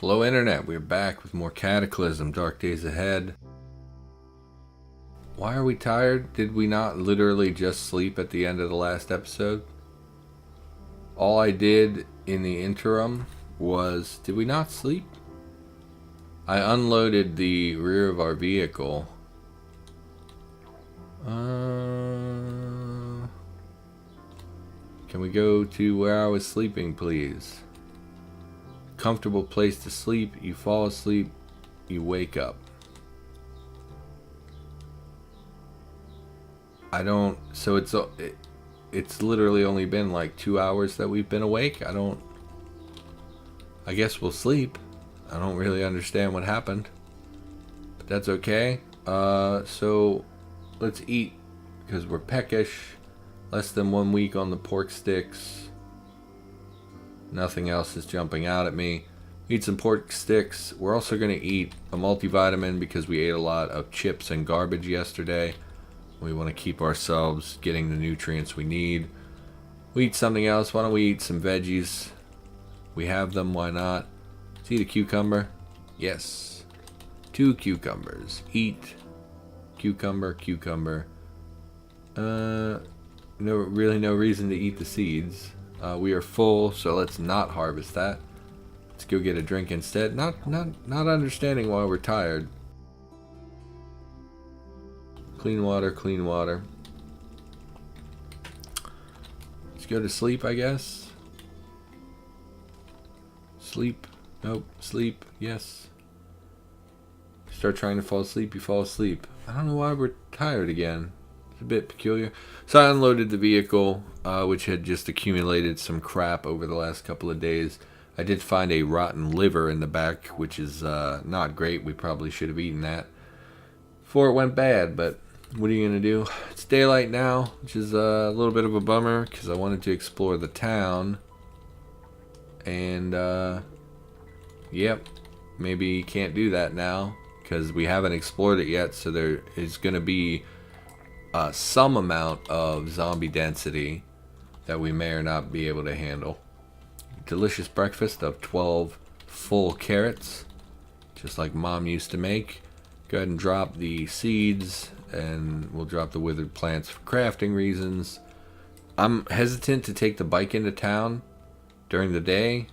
Hello Internet, we're back with more Cataclysm, Dark Days Ahead. Why are we tired? Did we not literally just sleep at the end of the last episode? All I did in the interim was... Did we not sleep? I unloaded the rear of our vehicle. Can we go to where I was sleeping, please? Comfortable place to sleep. You fall asleep, you wake up. So it's literally only been like 2 hours that we've been awake. I guess we'll sleep. I don't really understand what happened, but that's okay. So let's eat because we're peckish. Less than 1 week on the pork sticks. Nothing else is jumping out at me. Eat some pork sticks. We're also going to eat a multivitamin because we ate a lot of chips and garbage yesterday. We want to keep ourselves getting the nutrients we need. We eat something else. Why don't we eat some veggies? We have them. Why not? Let's eat a cucumber. Yes. 2 cucumbers. Eat. Cucumber. No reason to eat the seeds. We are full, so let's not harvest that. Let's go get a drink instead. Not understanding why we're tired. Clean water. Let's go to sleep, I guess. Sleep. Nope. Sleep. Yes. Start trying to fall asleep, you fall asleep. I don't know why we're tired again. It's a bit peculiar. So I unloaded the vehicle, which had just accumulated some crap over the last couple of days. I did find a rotten liver in the back, which is not great. We probably should have eaten that before it went bad, but what are you going to do? It's daylight now, which is a little bit of a bummer because I wanted to explore the town. And, yep, maybe can't do that now because we haven't explored it yet, so there is going to be some amount of zombie density that we may or not be able to handle. Delicious breakfast of 12 full carrots, just like Mom used to make. Go ahead and drop the seeds, and we'll drop the withered plants for crafting reasons. I'm hesitant to take the bike into town during the day.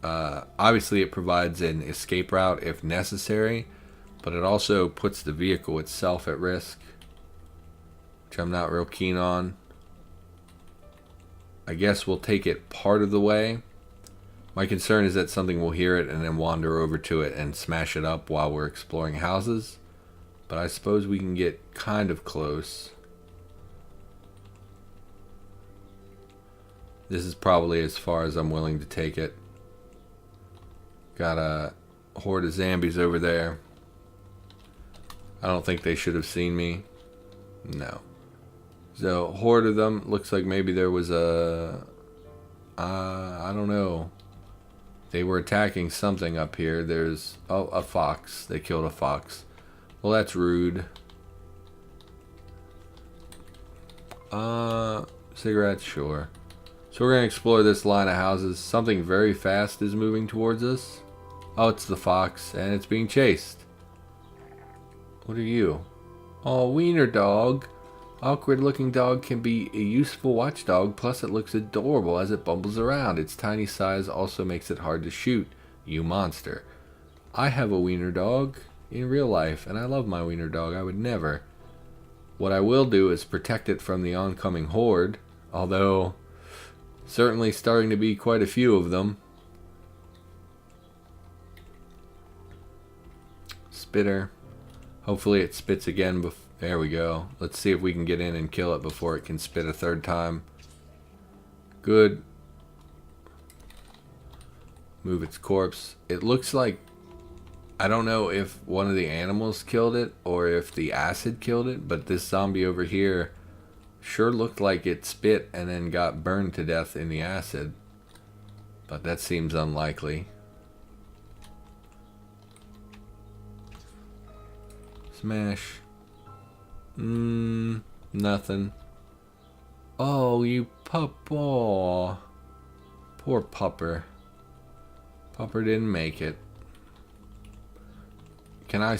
Obviously, it provides an escape route if necessary, but it also puts the vehicle itself at risk, which I'm not real keen on. I guess we'll take it part of the way. My concern is that something will hear it and then wander over to it and smash it up while we're exploring houses. But I suppose we can get kind of close. This is probably as far as I'm willing to take it. Got a horde of zombies over there. I don't think they should have seen me. No. So, horde of them. Looks like maybe there was a... I don't know. They were attacking something up here. There's... Oh, a fox. They killed a fox. Well, that's rude. Cigarettes, sure. So we're going to explore this line of houses. Something very fast is moving towards us. Oh, it's the fox, and it's being chased. What are you? Oh, wiener dog. Awkward looking dog can be a useful watchdog, plus it looks adorable as it bumbles around. Its tiny size also makes it hard to shoot. You monster. I have a wiener dog in real life, and I love my wiener dog. I would never. What I will do is protect it from the oncoming horde, although certainly starting to be quite a few of them. Spitter. Hopefully it spits again. There we go. Let's see if we can get in and kill it before it can spit a third time. Good. Move its corpse. It looks like... I don't know if one of the animals killed it or if the acid killed it, but this zombie over here sure looked like it spit and then got burned to death in the acid. But that seems unlikely. Smash. Nothing. Oh, you pup. Aw. Poor pupper. Pupper didn't make it. Can I...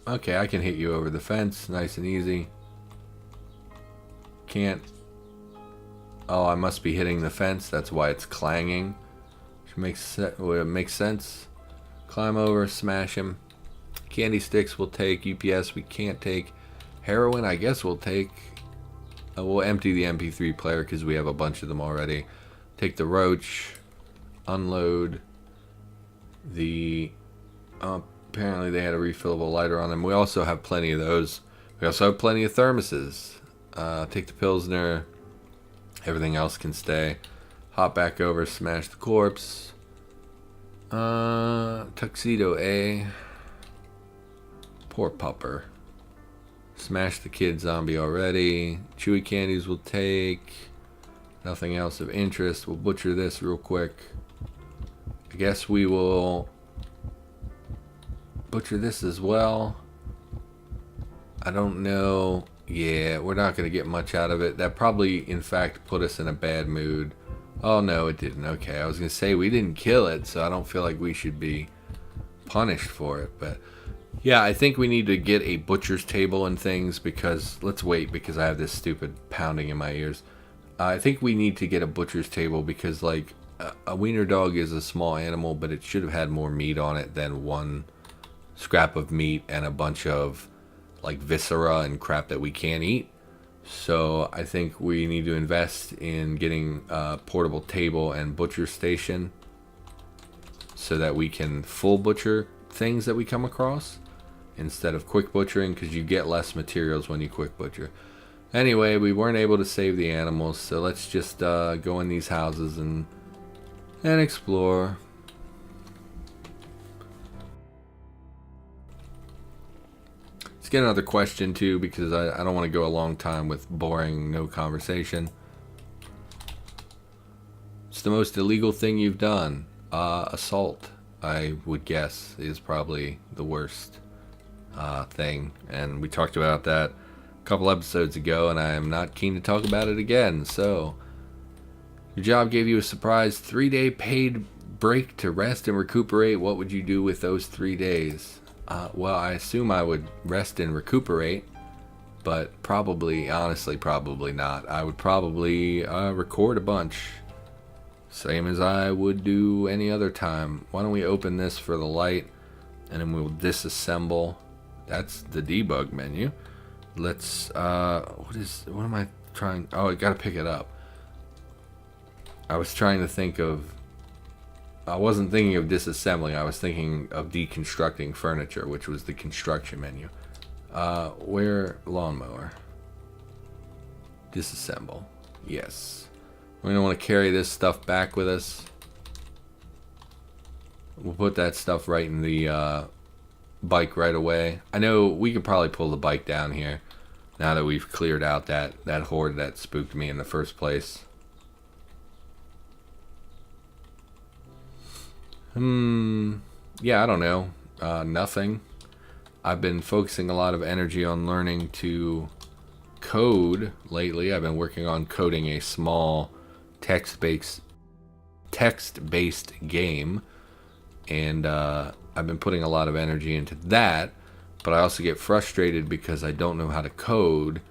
Okay, I can hit you over the fence. Nice and easy. Can't... Oh, I must be hitting the fence. That's why it's clanging. Which makes sense. Climb over, smash him. Candy sticks we'll take. UPS we can't take. Heroin I guess we'll take. We'll empty the MP3 player because we have a bunch of them already. Take the roach. Unload the... apparently they had a refillable lighter on them. We also have plenty of those. We also have plenty of thermoses. Take the Pilsner. Everything else can stay. Hop back over, smash the corpse. Tuxedo A. Poor pupper. Smash the kid zombie already. Chewy candies we'll take. Nothing else of interest. We'll butcher this real quick. I guess we will butcher this as well. I don't know. Yeah, we're not going to get much out of it. That probably, in fact, put us in a bad mood. Oh, no, it didn't. Okay, I was going to say we didn't kill it, so I don't feel like we should be punished for it. But, yeah, I think we need to get a butcher's table and things because... Let's wait because I have this stupid pounding in my ears. I think we need to get a butcher's table because, like, a wiener dog is a small animal, but it should have had more meat on it than one scrap of meat and a bunch of, like, viscera and crap that we can't eat. So I think we need to invest in getting a portable table and butcher station so that we can full butcher things that we come across instead of quick butchering because you get less materials when you quick butcher. Anyway, we weren't able to save the animals, so let's just go in these houses and explore. Let's get another question too because I don't want to go a long time with boring no conversation. It's the most illegal thing you've done. Assault, I would guess, is probably the worst thing, and we talked about that a couple episodes ago, and I am not keen to talk about it again. So, your job gave you a surprise 3-day paid break to rest and recuperate. What would you do with those 3 days? Well, I assume I would rest and recuperate, but probably, honestly, probably not. I would probably record a bunch, same as I would do any other time. Why don't we open this for the light, and then we'll disassemble. That's the debug menu. Let's, what am I trying? Oh, I gotta pick it up. I was trying to think of, I wasn't thinking of disassembling, I was thinking of deconstructing furniture, which was the construction menu. Where, lawnmower. Disassemble. Yes. We don't want to carry this stuff back with us. We'll put that stuff right in the bike right away. I know we could probably pull the bike down here now that we've cleared out that horde that spooked me in the first place. Yeah, I don't know. Nothing. I've been focusing a lot of energy on learning to code lately. I've been working on coding a small text-based game, and I've been putting a lot of energy into that, but I also get frustrated because I don't know how to code,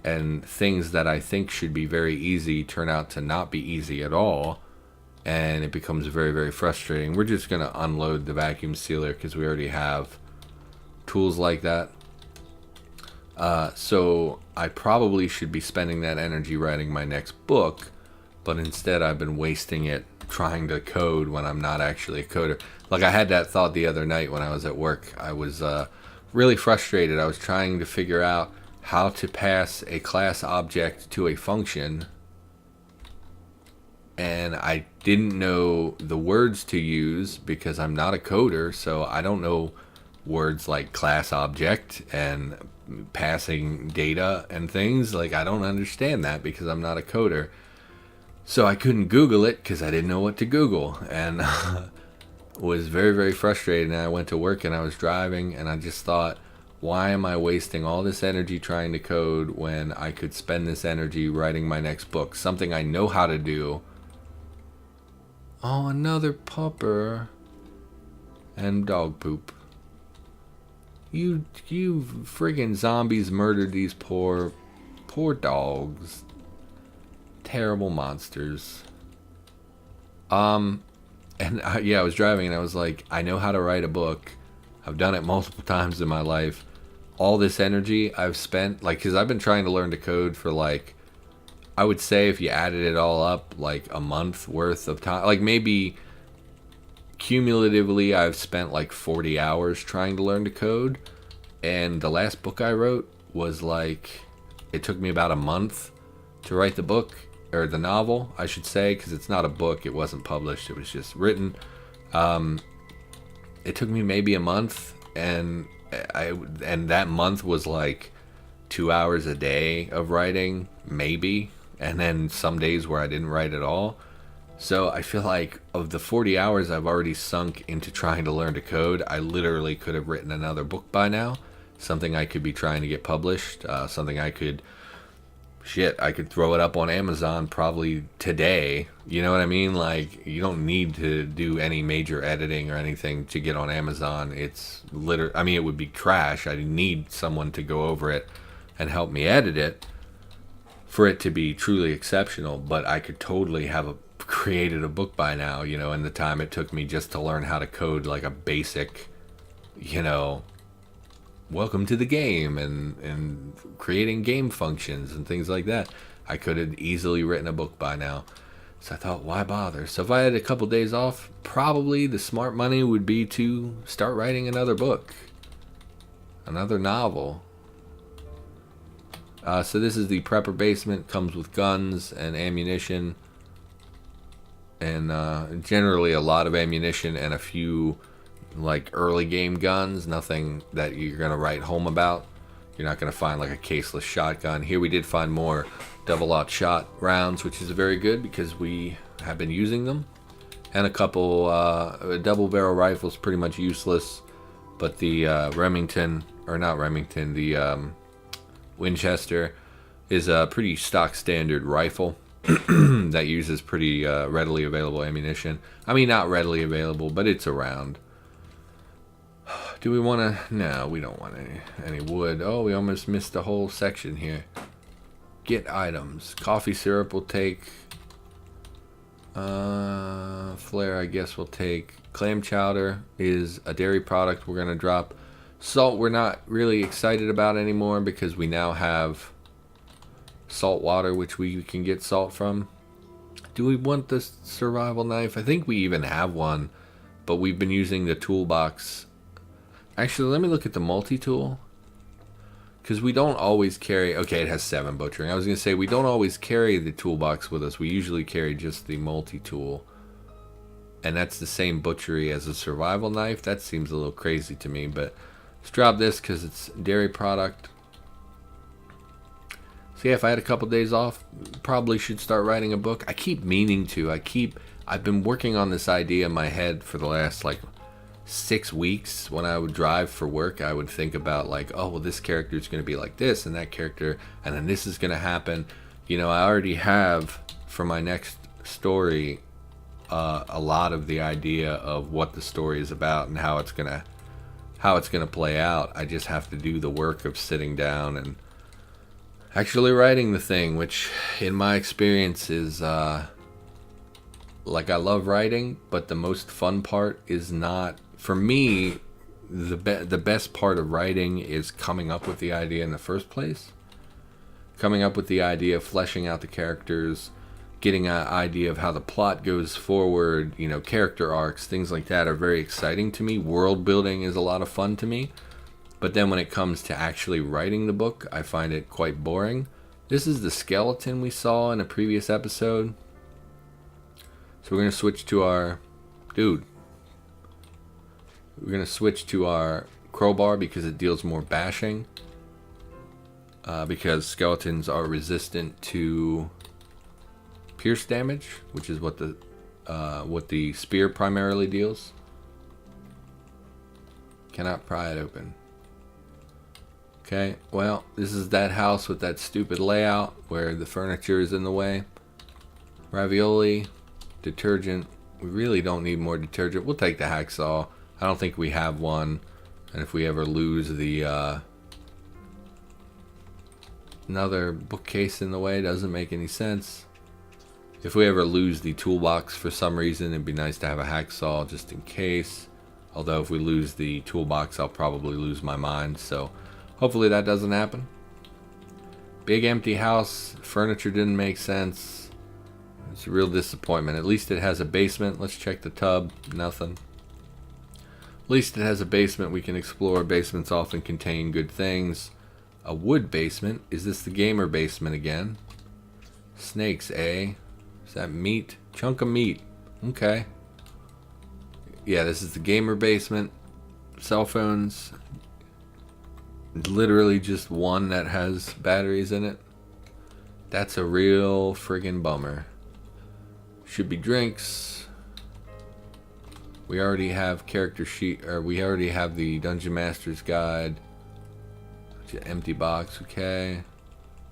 and things that I think should be very easy turn out to not be easy at all, and it becomes very, very frustrating. We're just going to unload the vacuum sealer because we already have tools like that. So I probably should be spending that energy writing my next book, but instead I've been wasting it trying to code when I'm not actually a coder. Like, I had that thought the other night when I was at work. I was really frustrated. I was trying to figure out how to pass a class object to a function, and I didn't know the words to use because I'm not a coder, so I don't know words like class object and passing data and things. Like, I don't understand that because I'm not a coder. So I couldn't Google it because I didn't know what to Google, and was very, very frustrated. And I went to work and I was driving and I just thought, why am I wasting all this energy trying to code when I could spend this energy writing my next book? Something I know how to do. Oh, another pupper. And dog poop. You friggin' zombies murdered these poor dogs. Terrible monsters. And yeah, I was driving and I was like, I know how to write a book. I've done it multiple times in my life. All this energy I've spent, like, because I've been trying to learn to code for, like, I would say if you added it all up, like a month worth of time. Like, maybe cumulatively I've spent like 40 hours trying to learn to code. And the last book I wrote was like, it took me about a month to write the book, or the novel, I should say, because it's not a book. It wasn't published. It was just written. It took me maybe a month, and that month was like 2 hours a day of writing, maybe, and then some days where I didn't write at all. So I feel like of the 40 hours I've already sunk into trying to learn to code, I literally could have written another book by now. Something I could be trying to get published. Something I could throw it up on Amazon probably today. You know what I mean? Like, you don't need to do any major editing or anything to get on Amazon. It's literally, I mean, it would be trash. I need someone to go over it and help me edit it for it to be truly exceptional. But I could totally have created a book by now, you know, in the time it took me just to learn how to code like a basic, you know, welcome to the game and creating game functions and things like that. I could have easily written a book by now. So I thought, why bother? So if I had a couple days off, probably the smart money would be to start writing another book, another novel. So this is the prepper basement. Comes with guns and ammunition, and generally a lot of ammunition and a few like early game guns. Nothing that you're gonna write home about. You're not gonna find like a caseless shotgun. Here we did find more double-aught shot rounds, which is very good because we have been using them, and a couple double barrel rifles, pretty much useless, but the the Winchester is a pretty stock standard rifle that uses pretty readily available ammunition. I mean, not readily available, but it's around. Do we want to? No, we don't want any wood. Oh, we almost missed a whole section here. Get items. Coffee syrup we'll take. Flare, I guess we'll take. Clam chowder is a dairy product we're going to drop. Salt we're not really excited about anymore because we now have salt water, which we can get salt from. Do we want this survival knife? I think we even have one, but we've been using the toolbox. Actually, let me look at the multi-tool, because we don't always carry... Okay, it has 7 butchering. I was going to say, we don't always carry the toolbox with us. We usually carry just the multi-tool, and that's the same butchery as a survival knife. That seems a little crazy to me, but let's drop this because it's dairy product. So yeah, if I had a couple days off, probably should start writing a book. I keep meaning to. I've been working on this idea in my head for the last like 6 weeks. When I would drive for work, I would think about like, oh, well, this character is going to be like this, and that character, and then this is going to happen. You know, I already have for my next story a lot of the idea of what the story is about and how it's gonna play out. I just have to do the work of sitting down and actually writing the thing, which in my experience is like, I love writing, but the most fun part is not, for me, the best part of writing is coming up with the idea in the first place. Coming up with the idea, fleshing out the characters, getting an idea of how the plot goes forward, you know, character arcs, things like that are very exciting to me. World building is a lot of fun to me. But then when it comes to actually writing the book, I find it quite boring. This is the skeleton we saw in a previous episode. So we're going to switch to our... Dude. We're going to switch to our crowbar because it deals more bashing. Because skeletons are resistant to pierce damage, which is what the spear primarily deals. Cannot pry it open. Okay, well, this is that house with that stupid layout where the furniture is in the way. Ravioli, detergent. We really don't need more detergent. We'll take the hacksaw. I don't think we have one. And if we ever lose the another bookcase in the way, doesn't make any sense. If we ever lose the toolbox for some reason, it'd be nice to have a hacksaw just in case. Although if we lose the toolbox, I'll probably lose my mind. So hopefully that doesn't happen. Big empty house. Furniture didn't make sense. It's a real disappointment. At least it has a basement. Let's check the tub. Nothing. At least it has a basement we can explore. Basements often contain good things. A wood basement. Is this the gamer basement again? Snakes, eh? Is that meat? Chunk of meat. Okay. Yeah, this is the gamer basement. Cell phones. Literally just one that has batteries in it. That's a real friggin' bummer. Should be drinks. We already have character sheet, or we already have the Dungeon Master's Guide. Empty box, okay.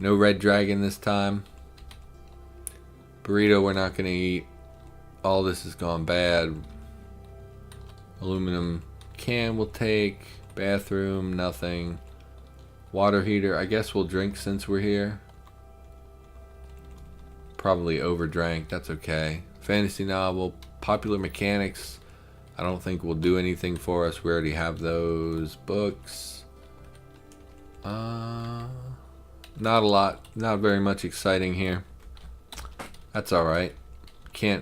No red dragon this time. Burrito we're not gonna eat. All this has gone bad. Aluminum can we'll take. Bathroom, nothing. Water heater, I guess we'll drink since we're here. Probably overdrank, that's okay. Fantasy novel, popular mechanics. I don't think will do anything for us. We already have those. Books. Not a lot. Not very much exciting here. That's alright.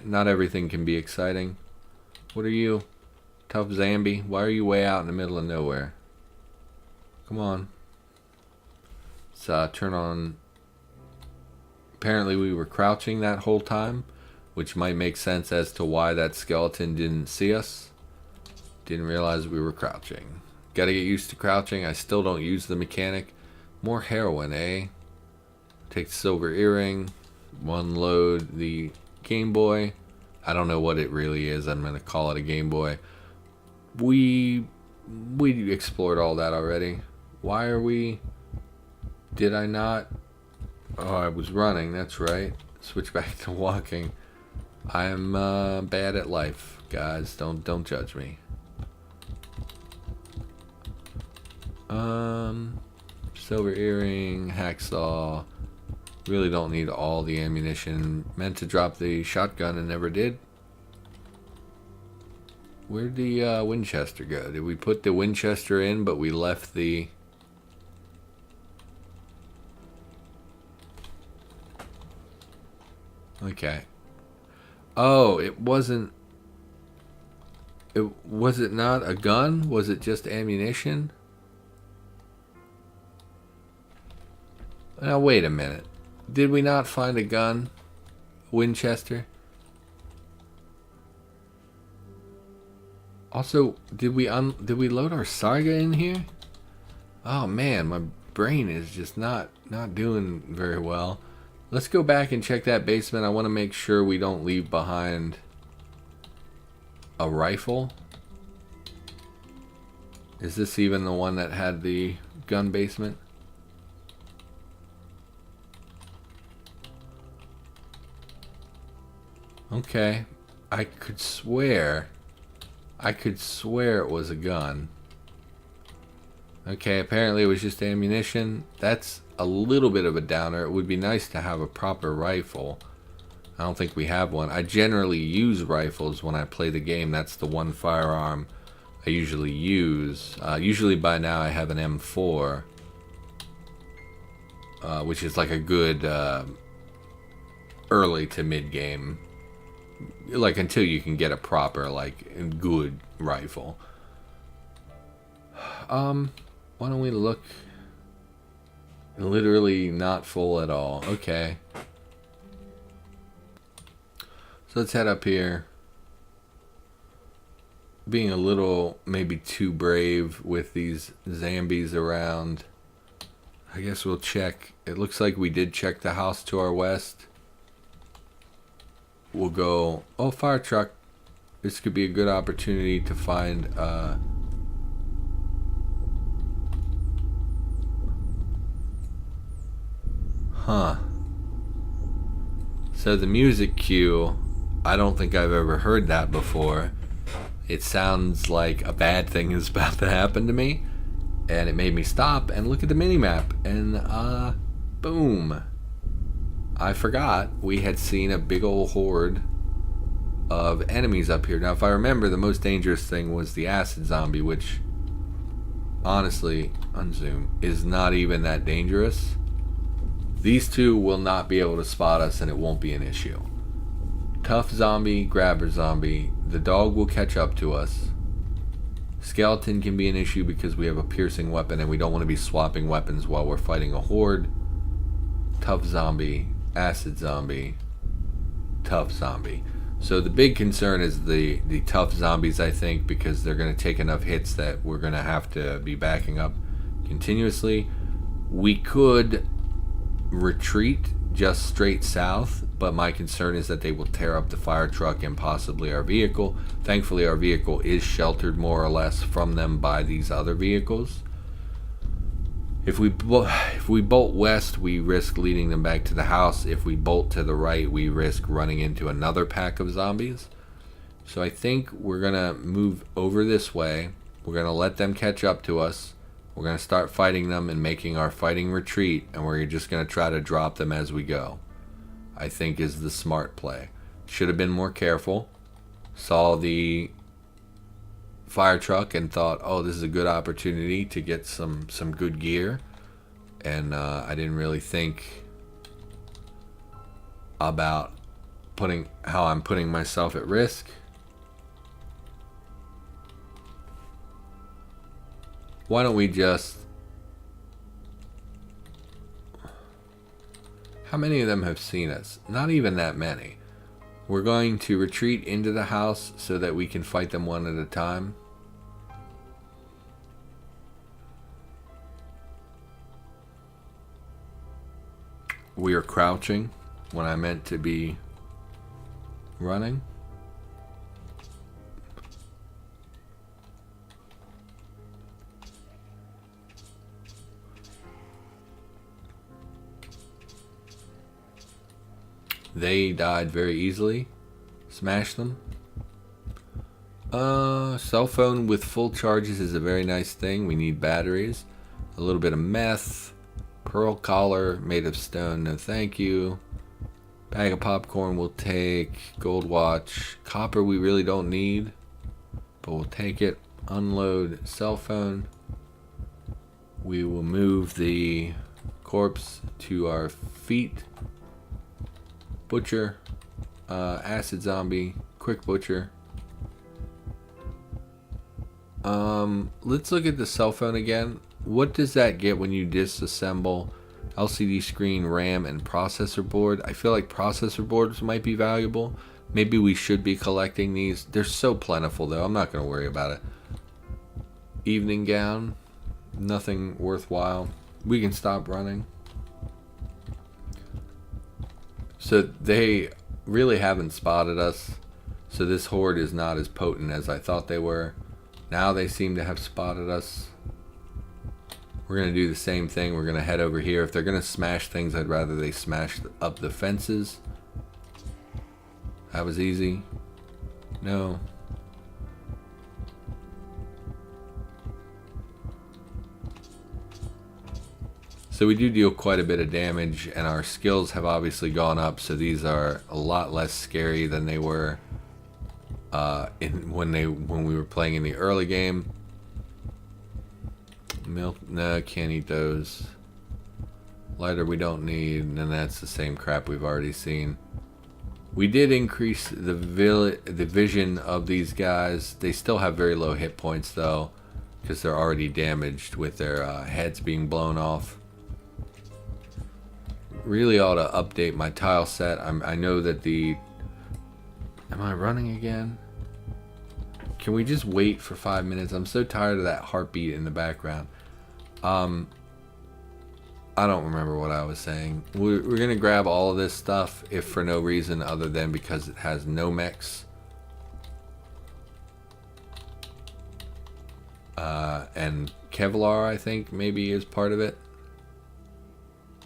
Not everything can be exciting. What are you? Tough Zambi? Why are you way out in the middle of nowhere? Come on. Let's turn on. Apparently we were crouching that whole time, which might make sense as to why that skeleton didn't see us. Didn't realize we were crouching. Gotta get used to crouching. I still don't use the mechanic. More heroin, eh? Take the silver earring. One load the Game Boy. I don't know what it really is. I'm gonna call it a Game Boy. We explored all that already. Why are we? Did I not? Oh, I was running. That's right. Switch back to walking. I'm bad at life, guys. Don't judge me. Silver earring, hacksaw. Really don't need all the ammunition. Meant to drop the shotgun and never did. Where'd the Winchester go? Did we put the Winchester in, but we left the... Okay. Oh, it wasn't... Was it not a gun? Was it just ammunition? Now, wait a minute. Did we not find a gun? Winchester? Also, did we load our Saga in here? Oh man, my brain is just not doing very well. Let's go back and check that basement. I want to make sure we don't leave behind a rifle. Is this even the one that had the gun basement? Okay. I could swear it was a gun. Okay, apparently it was just ammunition. That's a little bit of a downer. It would be nice to have a proper rifle. I don't think we have one. I generally use rifles when I play the game. That's the one firearm I usually use. Usually by now I have an M4. Which is like a good early to mid game. Like until you can get a proper, like, good rifle. Why don't we look? Literally not full at all. Okay. So let's head up here. Being a little maybe too brave with these zombies around. I guess we'll check. It looks like we did check the house to our west. We'll go, oh, fire truck. This could be a good opportunity to find So the music cue, I don't think I've ever heard that before. it sounds like a bad thing is about to happen to me, and it made me stop and look at the mini-map, and boom, I forgot we had seen a big old horde of enemies up here. Now if I remember, the most dangerous thing was the acid zombie, which honestly, unzoom, is not even that dangerous. These two will not be able to spot us, and it won't be an issue. Tough zombie, grabber zombie, the dog will catch up to us. Skeleton can be an issue because we have a piercing weapon and we don't want to be swapping weapons while we're fighting a horde. Tough zombie, acid zombie, tough zombie. So the big concern is the tough zombies, I think, because they're going to take enough hits that we're going to have to be backing up continuously. We could retreat just straight south, but my concern is that they will tear up the fire truck and possibly our vehicle. Thankfully, our vehicle is sheltered more or less from them by these other vehicles. If we bolt west, we risk leading them back to the house. If we bolt to the right, we risk running into another pack of zombies. So I think we're going to move over this way. We're going to let them catch up to us. We're going to start fighting them and making our fighting retreat, and we're just going to try to drop them as we go. I think is the smart play. Should have been more careful. Saw the fire truck and thought, oh, this is a good opportunity to get some good gear, and I didn't really think about how I'm putting myself at risk. Why don't we just... How many of them have seen us? Not even that many. We're going to retreat into the house so that we can fight them one at a time. We are crouching when I meant to be running. They died very easily. Smash them. Cell phone with full charges is a very nice thing. We need batteries. A little bit of meth. Pearl collar made of stone. No thank you. Bag of popcorn we'll take. Gold watch. Copper we really don't need, but we'll take it. Unload cell phone. We will move the corpse to our feet. Butcher, acid zombie, quick butcher. Let's look at the cell phone again. What does that get when you disassemble LCD screen, RAM, and processor board? I feel like processor boards might be valuable. Maybe we should be collecting these. They're so plentiful though, I'm not going to worry about it. Evening gown, nothing worthwhile. We can stop running. So they really haven't spotted us. So this horde is not as potent as I thought they were. Now they seem to have spotted us. We're going to do the same thing. We're going to head over here. If they're going to smash things, I'd rather they smash up the fences. That was easy. No. So we do deal quite a bit of damage, and our skills have obviously gone up, so these are a lot less scary than they were when we were playing in the early game. Milk, no, can't eat those. Lighter we don't need, and that's the same crap we've already seen. We did increase the vision of these guys. They still have very low hit points though, because they're already damaged with their heads being blown off. Really ought to update my tile set. I know that the... Am I running again? Can we just wait for 5 minutes? I'm so tired of that heartbeat in the background. I don't remember what I was saying. We're going to grab all of this stuff, if for no reason other than because it has no mechs. And Kevlar, I think, maybe is part of it.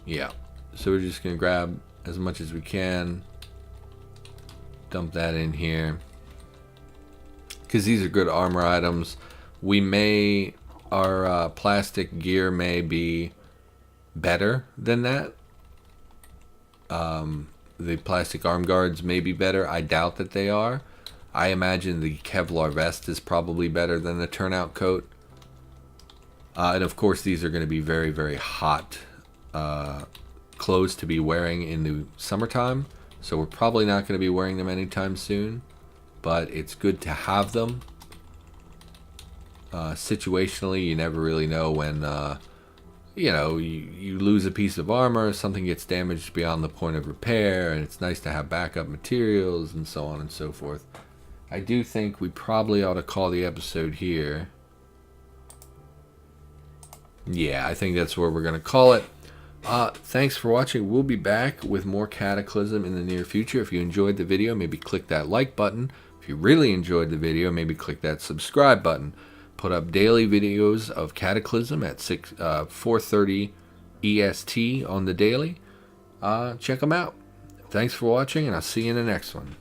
Yeah. So we're just going to grab as much as we can. Dump that in here. because these are good armor items. Our plastic gear may be better than that. The plastic arm guards may be better. I doubt that they are. I imagine the Kevlar vest is probably better than the turnout coat. And of course, these are going to be very, very hot clothes to be wearing in the summertime. So we're probably not going to be wearing them anytime soon. But it's good to have them. Situationally, you never really know when, you lose a piece of armor, something gets damaged beyond the point of repair, and it's nice to have backup materials and so on and so forth. I do think we probably ought to call the episode here. Yeah, I think that's where we're going to call it. Thanks for watching. We'll be back with more Cataclysm in the near future. If you enjoyed the video, maybe click that like button. If you really enjoyed the video, maybe click that subscribe button. Put up daily videos of Cataclysm at 4:30 EST on the daily. Check them out. Thanks for watching, and I'll see you in the next one.